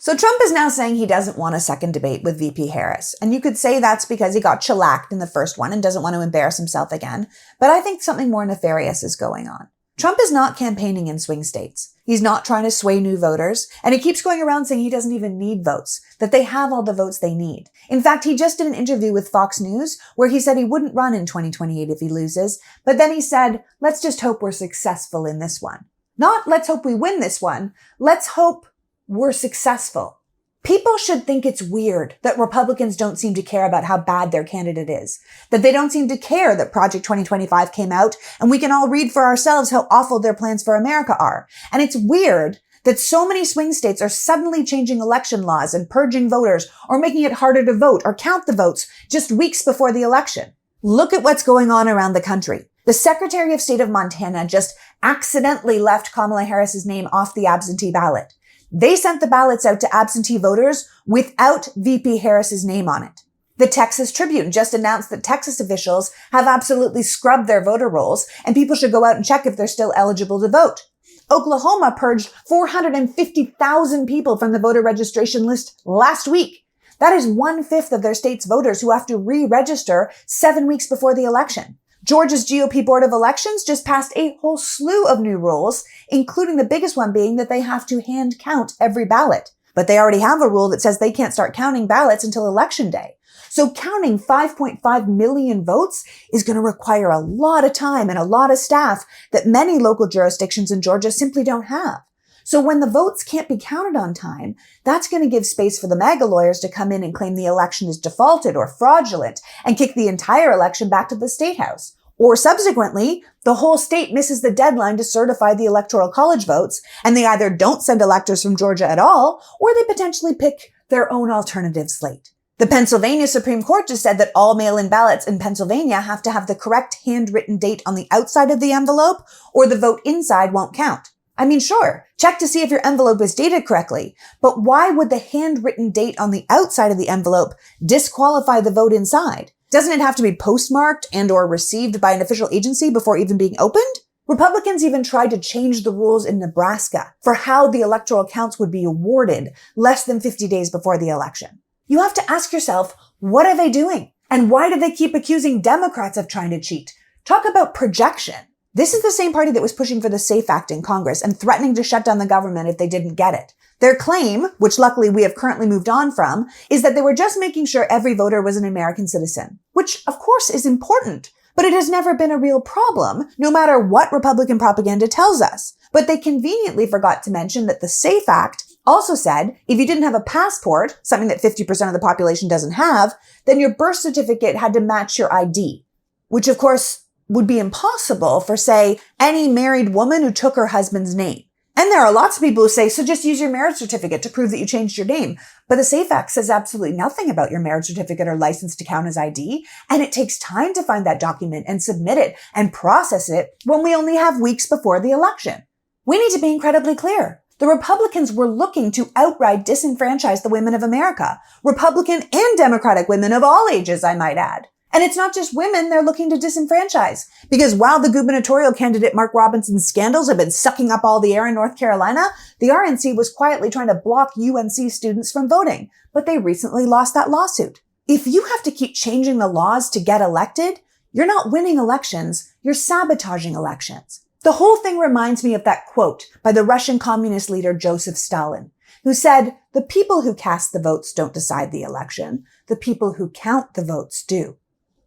So Trump is now saying he doesn't want a second debate with VP Harris. And you could say that's because he got shellacked in the first one and doesn't want to embarrass himself again. But I think something more nefarious is going on. Trump is not campaigning in swing states. He's not trying to sway new voters. And he keeps going around saying he doesn't even need votes, that they have all the votes they need. In fact, he just did an interview with Fox News where he said he wouldn't run in 2028 if he loses. But then he said, let's just hope we're successful in this one. Not let's hope we win this one. Let's hope we're successful. People should think it's weird that Republicans don't seem to care about how bad their candidate is, that they don't seem to care that Project 2025 came out and we can all read for ourselves how awful their plans for America are. And it's weird that so many swing states are suddenly changing election laws and purging voters or making it harder to vote or count the votes just weeks before the election. Look at what's going on around the country. The Secretary of State of Montana just accidentally left Kamala Harris's name off the absentee ballot. They sent the ballots out to absentee voters without VP Harris's name on it. The Texas Tribune just announced that Texas officials have absolutely scrubbed their voter rolls and people should go out and check if they're still eligible to vote. Oklahoma purged 450,000 people from the voter registration list last week. That is 1/5 of their state's voters who have to re-register 7 weeks before the election. Georgia's GOP Board of Elections just passed a whole slew of new rules, including the biggest one being that they have to hand count every ballot. But they already have a rule that says they can't start counting ballots until Election Day. So counting 5.5 million votes is going to require a lot of time and a lot of staff that many local jurisdictions in Georgia simply don't have. So when the votes can't be counted on time, that's going to give space for the MAGA lawyers to come in and claim the election is defaulted or fraudulent and kick the entire election back to the State House. Or subsequently, the whole state misses the deadline to certify the Electoral College votes, and they either don't send electors from Georgia at all, or they potentially pick their own alternative slate. The Pennsylvania Supreme Court just said that all mail-in ballots in Pennsylvania have to have the correct handwritten date on the outside of the envelope, or the vote inside won't count. I mean, sure, check to see if your envelope is dated correctly, but why would the handwritten date on the outside of the envelope disqualify the vote inside? Doesn't it have to be postmarked and or received by an official agency before even being opened? Republicans even tried to change the rules in Nebraska for how the electoral counts would be awarded less than 50 days before the election. You have to ask yourself, what are they doing? And why do they keep accusing Democrats of trying to cheat? Talk about projection. This is the same party that was pushing for the SAFE Act in Congress and threatening to shut down the government if they didn't get it. Their claim, which luckily we have currently moved on from, is that they were just making sure every voter was an American citizen, which of course is important, but it has never been a real problem, no matter what Republican propaganda tells us. But they conveniently forgot to mention that the SAFE Act also said if you didn't have a passport, something that 50% of the population doesn't have, then your birth certificate had to match your ID, which of course would be impossible for, say, any married woman who took her husband's name. And there are lots of people who say, so just use your marriage certificate to prove that you changed your name. But the SAFE Act says absolutely nothing about your marriage certificate or license to count as ID. And it takes time to find that document and submit it and process it when we only have weeks before the election. We need to be incredibly clear. The Republicans were looking to outright disenfranchise the women of America. Republican and Democratic women of all ages, I might add. And it's not just women they're looking to disenfranchise. Because while the gubernatorial candidate Mark Robinson's scandals have been sucking up all the air in North Carolina, the RNC was quietly trying to block UNC students from voting. But they recently lost that lawsuit. If you have to keep changing the laws to get elected, you're not winning elections, you're sabotaging elections. The whole thing reminds me of that quote by the Russian communist leader Joseph Stalin, who said, "The people who cast the votes don't decide the election. The people who count the votes do."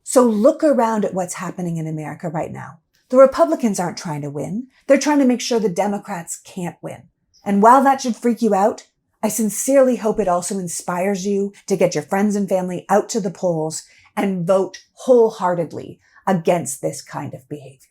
So look around at what's happening in America right now. The Republicans aren't trying to win. They're trying to make sure the Democrats can't win. And while that should freak you out, I sincerely hope it also inspires you to get your friends and family out to the polls and vote wholeheartedly against this kind of behavior.